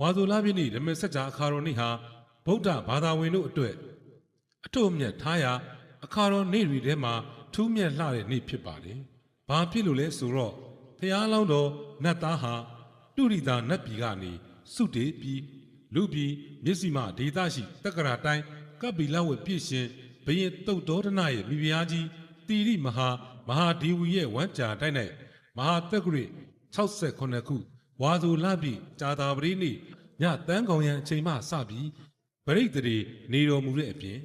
ဝါဆိုလပြည့်နေ့ဓမ္မစကြာအခါတော်နေ့ဟာဗုဒ္ဓဘာသာဝင်တို့အတွက်အထွတ်အမြတ်ထားရာအခါတော်နေ့တွေထဲမှာထူးမြတ်လှတဲ့နေ့ဖြစ်ပါတယ်။ဘာဖြစ်လို့လဲဆိုတော့ဖျားလောင်းတော်နတ်သားဟာတုရိတာနတ်ပြည်ကနေစုတေပြီးလူပြည်မျက်စိမှဒေသရှိတက္ကရာတိုင်းကပ္ပိလဝတ်ပြည့်ရှင်ဘရင်တုတ်တော်ဒနရဲ့မိဖုရားကြီးတီရိမဟာဒေဝီရဲ့ဝမ်းကြာတိုင်း၌မဟာတက္ကရာ68ခုဝါဆိုလပြည့်ကြာတာပတိနေ့ညတန်းကောင်ရန်အချိန်မှစပြီးပရိသေတွေနေတော်မူတဲ့အပြင်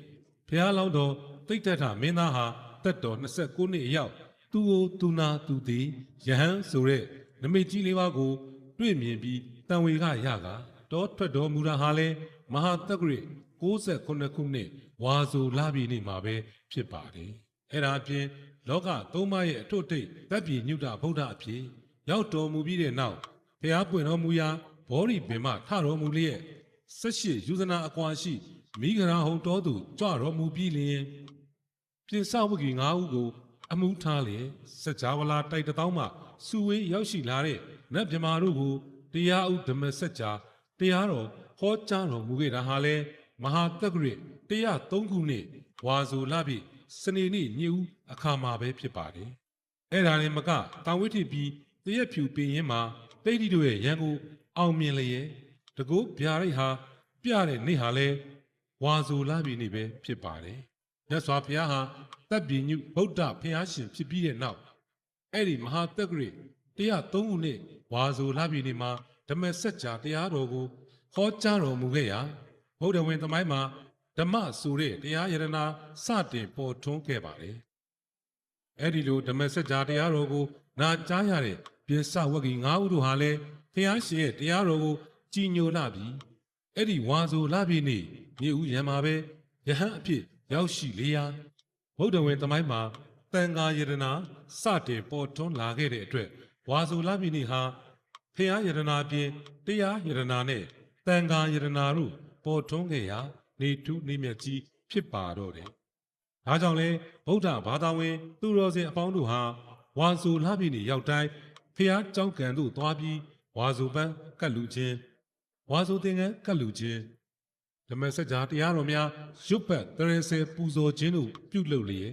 ဖျားလောင်းတော်တိတ်တထမင်းသားဟာတက်တော်29နှစ်အရောက်သူအိုသူနာသူသည်ယဟန်ဆိုတဲ့နမိတ်ကြီးလေးပါးကိုတွေ့မြင်ပြီးတန်ဝေကရကတောထွက်တော်မူတာဟာလဲမဟာတက္ကရာ68ခုနှစ်ဝါဆိုလပြည့်နေ့မှာပဲဖြစ်ပါတယ်။အဲ့ဒါအပြင်လောကသုံးပါးရဲ့အထွတ်အထိပ်တပ်ပြည်ညုတဗုဒ္ဓအဖြစ်ရောက်တော်မူပြီးတဲ့နောက်ဖျားပွင့်တော်မူရာဘောဓိပင်မထတော်မူလျက်18ယူဇနာအကွာရှိမိဂရာဟုံတော်သူကြွတော်မူပြီးလျင်ပြင်စဝဂီ9ဦးကိုအမှုထားလျက်စัจ java လာတိုက်တောင်းမှစုဝေးရောက်ရှိလာတဲ့နတ်မြမာတို့ကိုတရားဥဓမ္မစัจ जाတရားတော်ဟောကြားတော်မူခဲ့တာဟာလဲမဟာတက္ကရာ103ခုနှစ်ဝါဆိုလပြည့်စနေနေ့ညဦးအခါမှာပဲဖြစ်ပါတယ်။အဲ့ဒါလည်းမကတာဝိထိပြီးတရက်ဖြူပင်ရင်မှာတိတ်တိတို့ရဲ့ရန်ကိုအောင်မြင်လျက်တကုဗျာရိတ်ဟာပြတဲ့နေ့ဟာလဲဝါဆိုလပြည့်နေ့ပဲဖြစ်ပါတယ်။မြတ်စွာဘုရားဟာတပ်ပြည်ညုဗုဒ္ဓဘုရားရှင်ဖြစ်ပြီးတဲ့နောက်အဲ့ဒီမဟာတက္ကရာ103ခုနှစ်ဝါဆိုလပြည့်နေ့မှာဓမ္မစัจ जा တရားတော်ကိုဟောကြားတော်မူခဲ့ရာဗုဒ္ဓဝင်သမိုင်းမှာဓမ္မဆိုတဲ့တရားယရနာစတင်ပေါ်ထွန်းခဲ့ပါတယ်။အဲ့ဒီလိုဓမ္မစัจ जा တရားတော်ကိုနာကြားရတဲ့ပြင်စဝဂီ9ဦးတို့ဟာလည်းဘုရားရှင်ရဲ့တရားတော်ကိုကြည်ညိုလာပြီးအဲ့ဒီဝါဆိုလပြည့်နေ့မြေဦးရံမှာပဲယဟန်အဖြစ်ရောက်ရှိလေရာဗုဒ္ဓဝင်သမိုင်းမှာတန်ဃာယရနာစတင်ပေါ်ထွန်းလာခဲ့တဲ့အတွက်ဝါဆိုလပြည့်နေ့ဟာဘုရားယရနာပြင်တရားယရနာနဲ့တန်ဃာယရနာတို့ပေါ်ထွန်းခဲ့ရာနေထူးနေမြတ်ကြီးဖြစ်ပါတော့တယ်။ဒါကြောင့်လဲဗုဒ္ဓဘာသာဝင်သူတော်စင်အပေါင်းတို့ဟာဝါဆိုလပြည့်နေ့ရောက်တိုင်းဖျားเจ้าကံတို့သွားပြီးဝါဆိုပန်းကတ်လူခြင်းဝါဆိုသင်္ကန်းကတ်လူခြင်းဓမ္မစัจ जा တရားတော်များရွတ်ပတ်တရဆယ်ပူဇော်ခြင်းတို့ပြုလုပ်လျက်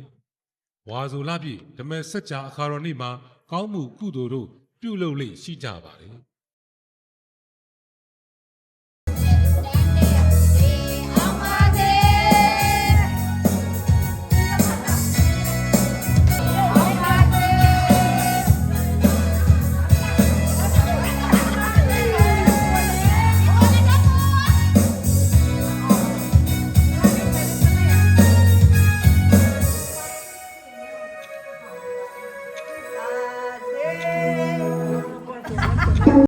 ဝါဆိုလပြည့်ဓမ္မစัจ जा အခါတော်နေ့မှာကောင်းမှုကုသိုလ်တို့ပြုလုပ်လေ့ရှိကြပါတယ်။